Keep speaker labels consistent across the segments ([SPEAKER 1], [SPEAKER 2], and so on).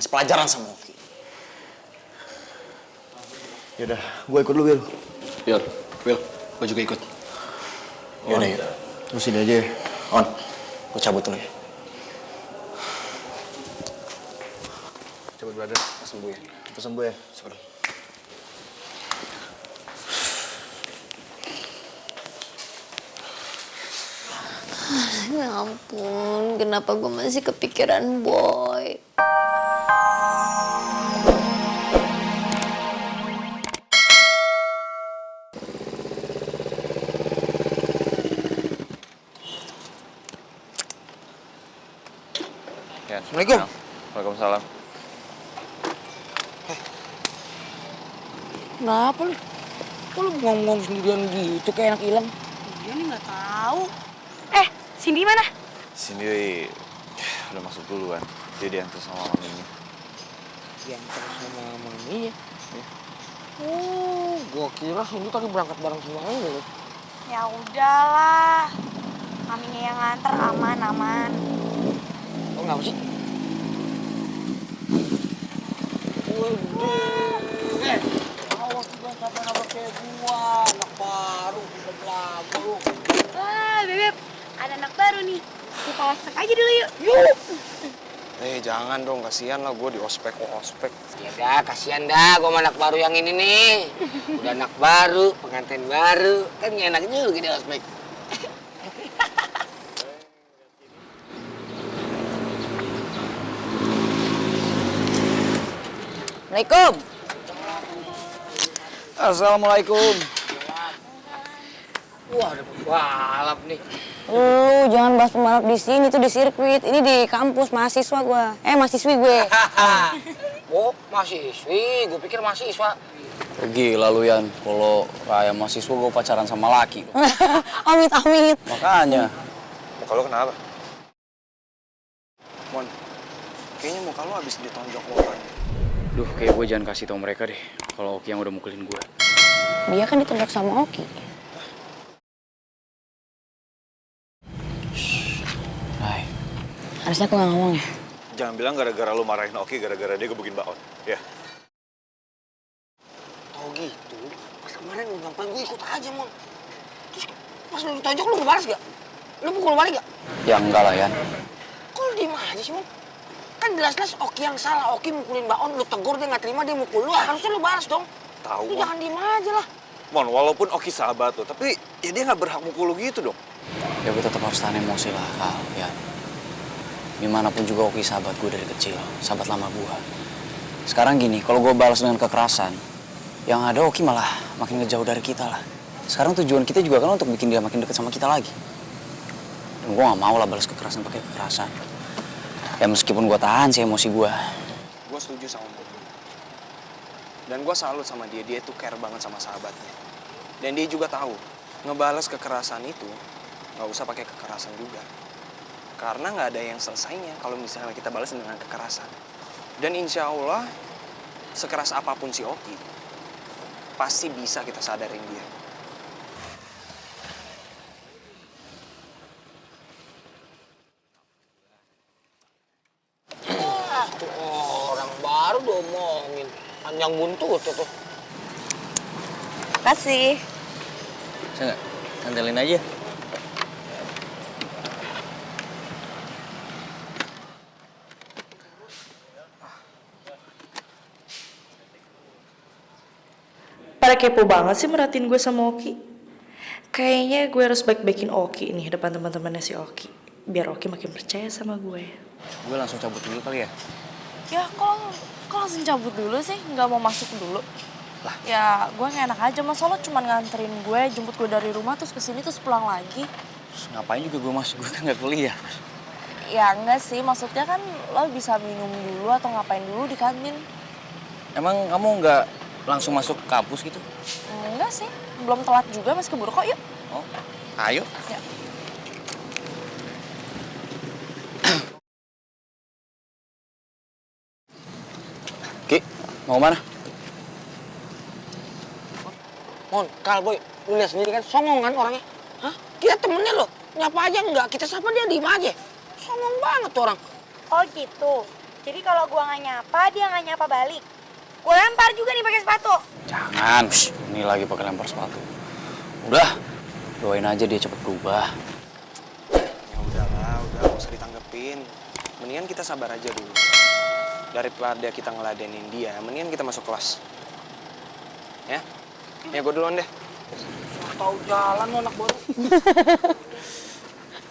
[SPEAKER 1] ngasih pelajaran sama Oki.
[SPEAKER 2] Yaudah, gue ikut dulu, Will.
[SPEAKER 1] Will, gue juga ikut. Yaudah, yuk.
[SPEAKER 2] Lu sini aja ya.
[SPEAKER 1] On, gue cabut dulu ya.
[SPEAKER 2] Cabut, brother.
[SPEAKER 1] Sembuh ya.
[SPEAKER 2] Cepet sembuh ya.
[SPEAKER 1] Sorry.
[SPEAKER 3] Ya ampun, kenapa gue masih kepikiran boy?
[SPEAKER 2] Assalamualaikum.
[SPEAKER 4] Waalaikumsalam.
[SPEAKER 5] Kenapa lu? Kok lu ngomong sendirian gitu kayak anak hilang?
[SPEAKER 6] Iya nih nggak tahu. Cindy mana?
[SPEAKER 4] Cindy udah masuk duluan. Dia diantar sama maminya.
[SPEAKER 5] Diantar sama maminya? Oh, gua kira Cindy tadi berangkat bareng sama lu.
[SPEAKER 6] Ya udahlah. Maminya yang nganter aman.
[SPEAKER 5] Oh, kenapa sih? Waduh. Awas jangan sampai nabrak kayak gua. Anak baru, udah belagu.
[SPEAKER 6] Wah, Bebep. Ada anak baru nih. Kita ospek aja dulu yuk.
[SPEAKER 5] Yuk.
[SPEAKER 1] Jangan dong, kasihan lah gue di ospek.
[SPEAKER 5] Ya dah, kasihan dah gua sama anak baru yang ini nih. Udah anak baru, pengantin baru. Kan enak juga di ospek.
[SPEAKER 3] Assalamualaikum.
[SPEAKER 1] Assalamualaikum.
[SPEAKER 5] Wah, ada pembalap nih.
[SPEAKER 3] Lu jangan bahas pembalap di sini, tuh di sirkuit. Ini di kampus mahasiswa gue. Mahasiswi gue.
[SPEAKER 5] Oh, mahasiswi. Gue pikir mahasiswa.
[SPEAKER 1] Gila lu, Yan. Kalau kayak mahasiswa gue pacaran sama laki.
[SPEAKER 3] Amit.
[SPEAKER 1] Makanya.
[SPEAKER 4] Muka lu kenapa?
[SPEAKER 1] Mon, kayaknya muka lu habis ditonjok orang.
[SPEAKER 7] Duh, kayak gue jangan kasih tau mereka deh kalau Oki yang udah mukulin gue.
[SPEAKER 3] Dia kan ditunjuk sama Oki.
[SPEAKER 7] Hai.
[SPEAKER 3] Harusnya aku nggak ngomong ya.
[SPEAKER 4] Jangan bilang gara-gara lu marahin Oki, gara-gara dia gebukin Baon. Ya.
[SPEAKER 5] Oh gitu. Pas kemarin lu ngapain gue ikut aja, Mon. Terus pas lu ditonjok lu ngebalas gak? Lu pukul balik gak?
[SPEAKER 7] Ya enggak lah, Yan.
[SPEAKER 5] Kok lu diem aja sih, Mon? Kan jelas-jelas Oki yang salah. Oki mukulin Baon, lu tegur dia nggak terima, dia mukul lu. Harusnya lu balas dong.
[SPEAKER 4] Tahu,
[SPEAKER 5] Lu
[SPEAKER 4] Mon.
[SPEAKER 5] jangan diem aja lah.
[SPEAKER 4] Mon, walaupun Oki sahabat lo, tapi ya dia nggak berhak mukul lu gitu dong.
[SPEAKER 7] Ya gue tetap harus tahan emosi lah, Kal. Ya. Gimana pun juga Oki sahabat gue dari kecil. Sahabat lama gue. Sekarang gini, kalau gue balas dengan kekerasan, yang ada Oki malah makin ngejauh dari kita lah. Sekarang tujuan kita juga kan untuk bikin dia makin dekat sama kita lagi. Dan gue gak mau lah balas kekerasan pakai kekerasan. Ya meskipun gue tahan sih emosi gue.
[SPEAKER 1] Gue setuju sama Mon. Dan gue salut sama dia tuh care banget sama sahabatnya. Dan dia juga tahu, ngebalas kekerasan itu nggak usah pakai kekerasan juga. Karena nggak ada yang selesainya kalau misalnya kita balas dengan kekerasan. Dan insya Allah, sekeras apapun si Oki, pasti bisa kita sadarin dia.
[SPEAKER 5] Wah, tuh orang baru udah omongin. Panjang buntut tuh.
[SPEAKER 3] Kasih.
[SPEAKER 7] Bisa nggak? Santelin aja.
[SPEAKER 8] Pada kepo banget sih merhatiin gue sama Oki. Kayaknya gue harus baik-baikin Oki nih depan teman-temannya si Oki. Biar Oki makin percaya sama gue.
[SPEAKER 7] Gue langsung cabut dulu kali ya.
[SPEAKER 6] Ya kok langsung cabut dulu sih? Nggak mau masuk dulu?
[SPEAKER 7] Lah.
[SPEAKER 6] Ya gue nggak enak aja. Masa lo cuma nganterin gue, jemput gue dari rumah terus kesini terus pulang lagi?
[SPEAKER 7] Terus ngapain juga gue masuk, gue kan nggak kuliah.
[SPEAKER 6] Ya enggak sih, maksudnya kan lo bisa minum dulu atau ngapain dulu di kantin.
[SPEAKER 7] Emang kamu nggak langsung masuk kampus gitu?
[SPEAKER 6] Enggak sih, belum telat juga, masih keburu kok, yuk.
[SPEAKER 7] Oh, ayo.
[SPEAKER 6] Ya.
[SPEAKER 7] Ki, mau mana?
[SPEAKER 5] Mon, Kal, Boy, lu lihat sendiri kan, songong kan orangnya. Hah? Kita temennya lo, nyapa aja enggak, kita sapa dia diem aja. Songong banget tuh orang.
[SPEAKER 6] Oh gitu,
[SPEAKER 3] Jadi kalau gua nggak nyapa, dia nggak nyapa balik. Gua lempar juga nih pakai sepatu.
[SPEAKER 7] Jangan, ini lagi pakai lempar sepatu. Udah, doain aja dia cepet berubah.
[SPEAKER 1] Ya udahlah, udah nggak usah ditanggepin. Mendingan kita sabar aja dulu. Daripada kita ngeladenin dia, mendingan kita masuk kelas. Ya? Ya gue duluan deh. Tahu jalan lo anak baru.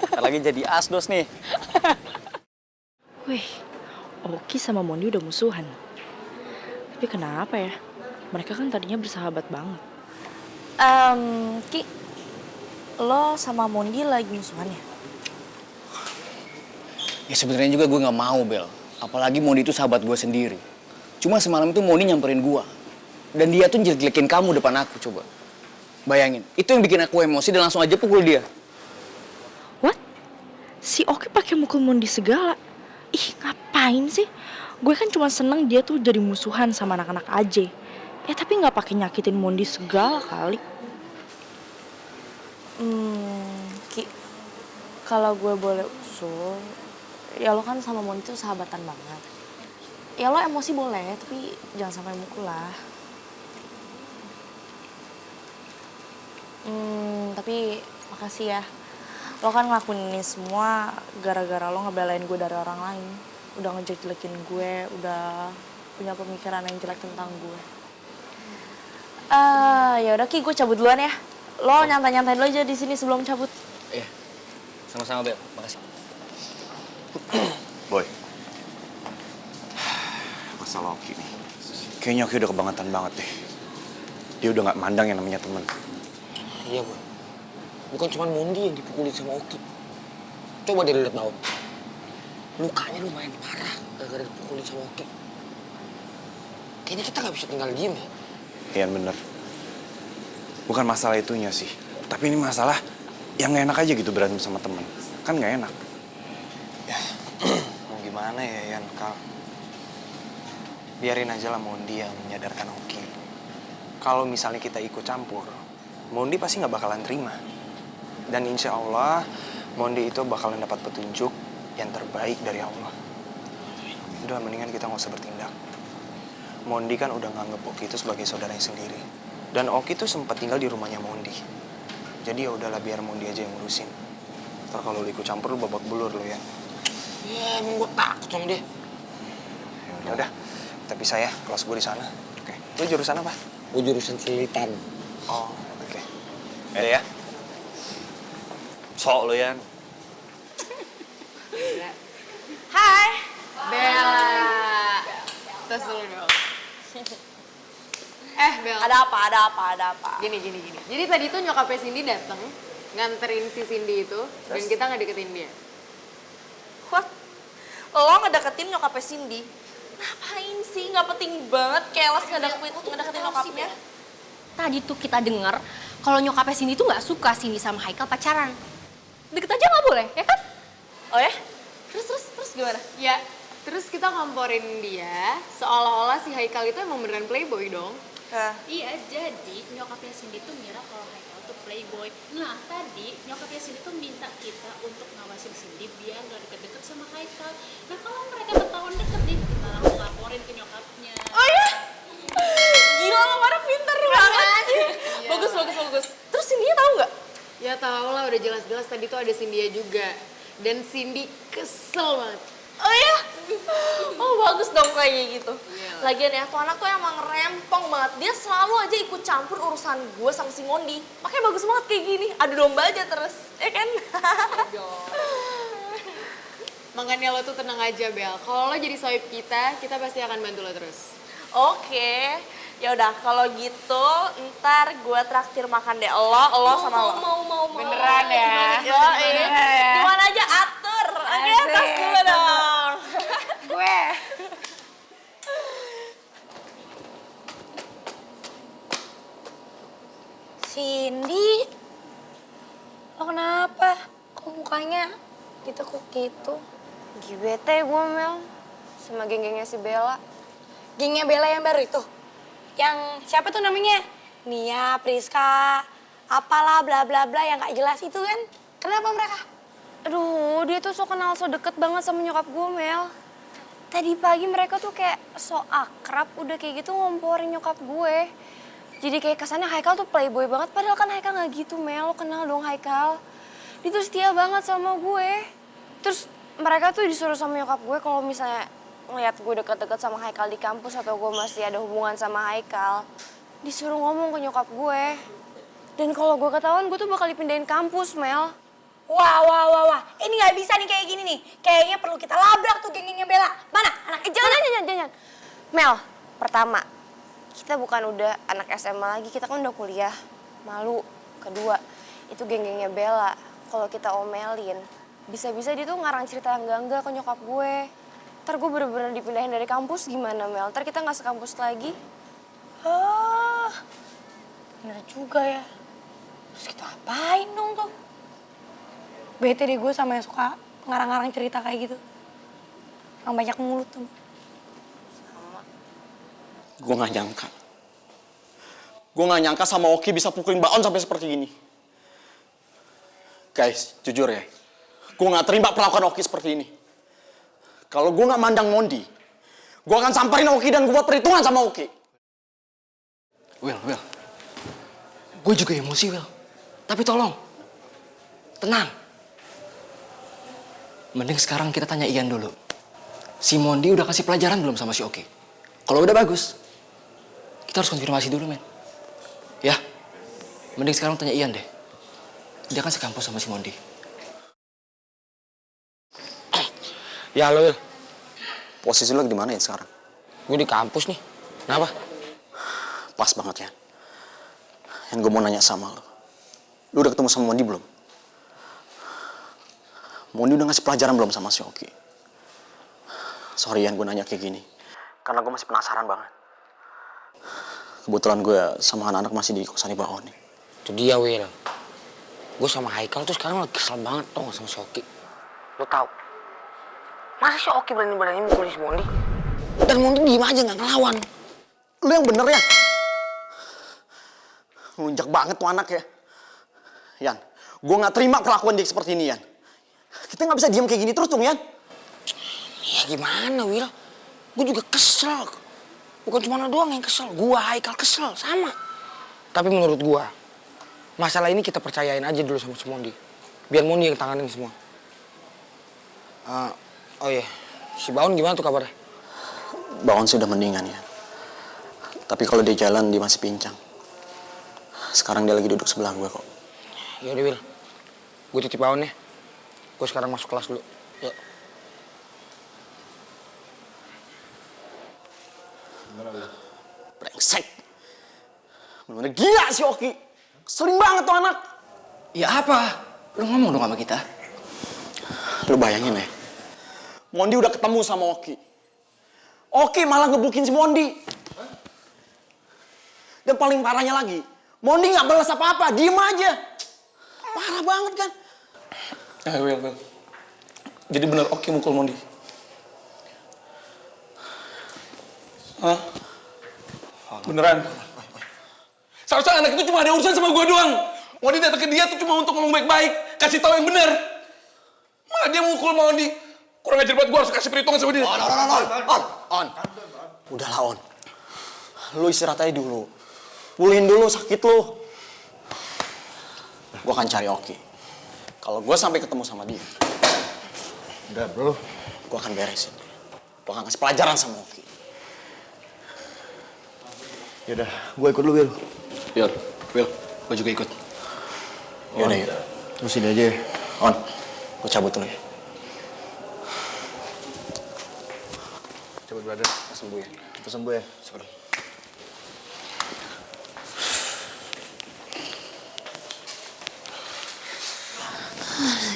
[SPEAKER 7] Ntar lagi jadi asdos nih.
[SPEAKER 8] Wih, Oki sama Mondi udah musuhan. Tapi kenapa ya? Mereka kan tadinya bersahabat banget. Ki, lo sama Mondi lagi musuhan ya?
[SPEAKER 7] Ya sebenarnya juga gue nggak mau, Bel. Apalagi Mondi itu sahabat gue sendiri. Cuma semalam itu Mondi nyamperin gue. Dan dia tuh jelek-jelekin kamu depan aku, coba. Bayangin, itu yang bikin aku emosi dan langsung aja pukul dia.
[SPEAKER 8] What? Si Oki pakai mukul Mondi segala? Ih, ngapain sih? Gue kan cuma seneng dia tuh jadi musuhan sama anak-anak aja. Ya tapi nggak pakai nyakitin Mondi segala kali. Ki, kalau gue boleh usul, ya lo kan sama Mondi tuh sahabatan banget. Ya lo emosi boleh, tapi jangan sampai mukul lah. Tapi makasih ya. Lo kan ngelakuin ini semua gara-gara lo ngebelain gue dari orang lain. Udah ngejelek-jelekin gue, udah punya pemikiran yang jelek tentang gue. Ya udah Ki, gue cabut duluan ya. Lo nyantai-nyantai dulu aja di sini sebelum cabut.
[SPEAKER 7] Iya, sama-sama, Bel. Makasih.
[SPEAKER 4] Boy. Masalah Oki nih. Kayaknya Oki udah kebangetan banget deh. Dia udah gak mandang yang namanya temen.
[SPEAKER 5] Iya, Boy. Bukan cuma Mondi yang dipukulin sama Oki. Coba deh lihat bawah. Lukanya lumayan parah gara-gara dipukulin sama Oki. Kayaknya kita nggak bisa tinggal diem ya.
[SPEAKER 4] Iya bener. Bukan masalah itunya sih. Tapi ini masalah yang gak enak aja gitu berantem sama temen. Kan gak enak.
[SPEAKER 1] Ya, mau gimana ya, Yan, Kal? Biarin aja lah Mondi yang menyadarkan Oki. Kalau misalnya kita ikut campur, Mondi pasti nggak bakalan terima. Dan insya Allah, Mondi itu bakalan dapat petunjuk yang terbaik dari Allah. Udah, mendingan kita nggak usah bertindak. Mondi kan udah nganggep Oki itu sebagai saudaranya sendiri. Dan Oki tuh sempat tinggal di rumahnya Mondi. Jadi ya udahlah, biar Mondi aja yang ngurusin. Ntar kalau lu ikut campur, lu babak belur lu ya.
[SPEAKER 5] Ya emang gue takut sama dia.
[SPEAKER 1] Ya udah, tapi saya kelas gue di sana. Oke. Lu jurusan apa?
[SPEAKER 5] Gue jurusan selitan.
[SPEAKER 1] Oh, oke. Ya.
[SPEAKER 4] Sok lo Yan.
[SPEAKER 9] Hai. Bella. Tes dulu dong. Bella.
[SPEAKER 6] Ada apa?
[SPEAKER 9] Gini. Jadi tadi tuh nyokapnya Cindy dateng, nganterin si Cindy itu, dan kita nggak deketin dia.
[SPEAKER 6] What? Lo ngedeketin nyokapnya Cindy? Ngapain sih? Nggak penting banget keles ngedeketin nyokapnya.
[SPEAKER 9] Tadi tuh kita denger kalau nyokapnya Cindy tuh nggak suka Cindy sama Haikal pacaran. Deket aja nggak boleh, ya kan?
[SPEAKER 6] Oh ya? Terus gimana?
[SPEAKER 9] Ya, terus kita ngomporin dia seolah-olah si Haikal itu emang beneran playboy dong.
[SPEAKER 10] Iya, jadi nyokapnya Cindy tuh ngira kalau Haikal tuh playboy. Nah, tadi nyokapnya Cindy tuh minta kita untuk ngawasin Cindy biar gak deket-deket sama Haikal. Nah, kalau mereka ketahuan deket nih, kita langsung laporin ke nyokapnya.
[SPEAKER 6] Oh ya? Gila, lo mana pinter banget sih.
[SPEAKER 9] Iya.
[SPEAKER 6] Bagus. Terus Cindy tahu nggak?
[SPEAKER 9] Ya tau lah, udah jelas-jelas tadi tuh ada Cindy juga. Dan Cindy kesel banget.
[SPEAKER 6] Oh ya? Oh bagus dong kayak gitu.
[SPEAKER 9] Iyalah.
[SPEAKER 6] Lagian ya, tuh anak tuh emang rempong banget. Dia selalu aja ikut campur urusan gue sama si Mondi. Makanya bagus banget kayak gini. Adu domba aja terus, ya kan?
[SPEAKER 9] Makanya lo tuh tenang aja, Bel. Kalau lo jadi sohib kita pasti akan bantu lo terus.
[SPEAKER 6] Oke. Ya udah kalau gitu ntar gue traktir makan deh lo sama lo.
[SPEAKER 9] Mau. Beneran ya?
[SPEAKER 6] Yo, dimana aja atur. Oke, tas dulu dong.
[SPEAKER 9] Gue.
[SPEAKER 3] Cindy, lo kenapa? Kok mukanya ditekuk gitu?
[SPEAKER 11] Bete gue Mel sama geng-gengnya si Bella.
[SPEAKER 3] Gengnya Bella yang baru itu? Yang siapa tuh namanya? Nia, Priska, apalah bla bla bla yang gak jelas itu kan? Kenapa mereka?
[SPEAKER 11] Aduh, dia tuh so kenal so deket banget sama nyokap gue Mel. Tadi pagi mereka tuh kayak so akrab, udah kayak gitu ngomporin nyokap gue. Jadi kayak kesannya Haikal tuh playboy banget, padahal kan Haikal gak gitu, Mel. Lo kenal dong Haikal. Dia tuh setia banget sama gue. Terus mereka tuh disuruh sama nyokap gue kalau misalnya ngeliat gue deket-deket sama Haikal di kampus atau gue masih ada hubungan sama Haikal, disuruh ngomong ke nyokap gue. Dan kalau gue ketahuan, gue tuh bakal dipindahin kampus, Mel.
[SPEAKER 3] Wah. Ini nggak bisa nih kayak gini nih. Kayaknya perlu kita labrak tuh geng-gengnya Bella. Mana anak?
[SPEAKER 11] Jangan. Mel, pertama, kita bukan udah anak SMA lagi, kita kan udah kuliah. Malu. Kedua, itu geng-gengnya Bella. Kalau kita omelin, bisa-bisa dia tuh ngarang cerita yang enggak ke nyokap gue. Ntar gue bener-bener dipindahin dari kampus gimana, Mel? Ntar kita nggak sekampus lagi.
[SPEAKER 3] Bener juga ya. Terus kita apain dong tuh? Bete deh gue sama yang suka ngarang-ngarang cerita kayak gitu. Yang banyak mulut tuh.
[SPEAKER 1] Gue gak nyangka. Gue gak nyangka sama Oki bisa pukulin Mbak On sampai seperti ini. Guys, jujur ya. Gue gak terima perlakuan Oki seperti ini. Kalau gue gak mandang Mondi, gue akan samperin Oki dan gue buat perhitungan sama Oki.
[SPEAKER 5] Will. Gue juga emosi, Will. Tapi tolong, tenang. Mending sekarang kita tanya Ian dulu. Si Mondi udah kasih pelajaran belum sama si Oki? Kalau udah bagus, kita harus konfirmasi dulu, men. Ya, mending sekarang tanya Ian deh. Dia kan sekampus sama si Mondi. Ya, lo, Will.
[SPEAKER 1] Posisi lo di mana ya sekarang?
[SPEAKER 5] Gue di kampus nih. Kenapa?
[SPEAKER 1] Pas banget ya. Yang gue mau nanya sama lo. Lo udah ketemu sama Mondi belum? Mondi udah ngasih pelajaran belum sama si Oki? Sorry Yan, gue nanya kayak gini. Karena gue masih penasaran banget. Kebetulan gue sama anak-anak masih di kosan Mbak On nih.
[SPEAKER 5] Itu dia, Will. Gue sama Haikal tuh sekarang lagi kesel banget tau gak sama si Oki. Lo tau? Masa si Oki berani-berani mukulin si Mondi? Dan Mondi diem aja gak ngelawan.
[SPEAKER 1] Lo yang bener ya? Ngelunjak banget tuh anak ya. Yan, gue gak terima perlakuan dia seperti ini, Yan. Kita gak bisa diam kayak gini terus dong, Yan.
[SPEAKER 5] Ya gimana, Will? Gue juga kesel. Bukan cuma lo doang yang kesel. Gue, Haikal kesel, sama. Tapi menurut gue, masalah ini kita percayain aja dulu sama si Mondi. Biar Mondi yang tanganin semua. Oh iya, si Baon gimana tuh kabarnya?
[SPEAKER 1] Baon sih udah mendingan ya. Tapi kalau dia jalan, dia masih pincang. Sekarang dia lagi duduk sebelah gue kok.
[SPEAKER 5] Yaudah, Will. Gue titip Baon ya. Gue sekarang masuk kelas dulu. Yuk.
[SPEAKER 1] Brengsek. Bener-bener gila si Oki. Keselin banget tuh anak.
[SPEAKER 5] Ya apa? Lu ngomong dong sama kita.
[SPEAKER 1] Lu bayangin ya. Mondi udah ketemu sama Oki. Oki malah ngebukin si Mondi. Dan paling parahnya lagi, Mondi gak balas apa-apa, diem aja. Parah banget kan.
[SPEAKER 12] Will. Jadi bener Oki mukul Mondi? Hah? Beneran? Seharusnya anak itu cuma ada urusan sama gue doang. Mondi datang ke dia tuh cuma untuk ngomong baik-baik. Kasih tahu yang bener. Malah dia mukul Mondi. Kurang ajar banget, gue harus kasih perhitungan sama dia.
[SPEAKER 1] On. Udahlah, On. Lu istirahat aja dulu. Pulihin dulu sakit lu. Gue akan cari Oki. Kalau gue sampai ketemu sama dia.
[SPEAKER 2] Udah, bro.
[SPEAKER 1] Gue akan beresin. Gue akan kasih pelajaran sama Oki.
[SPEAKER 2] Yaudah, gue ikut dulu, Will.
[SPEAKER 5] Will, gue juga ikut.
[SPEAKER 1] Yaudah, yuk.
[SPEAKER 2] Lu sini aja ya.
[SPEAKER 1] On, gue cabut dulu ya.
[SPEAKER 2] Cabut, brother.
[SPEAKER 1] Sembuh ya.
[SPEAKER 2] Sembuh ya.
[SPEAKER 1] Sorry.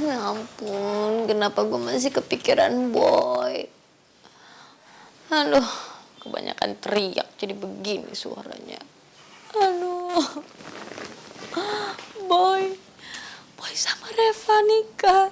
[SPEAKER 11] Ya ampun, kenapa gue masih kepikiran Boy? Aduh, kebanyakan teriak jadi begini suaranya. Aduh, Boy sama Reva nikah.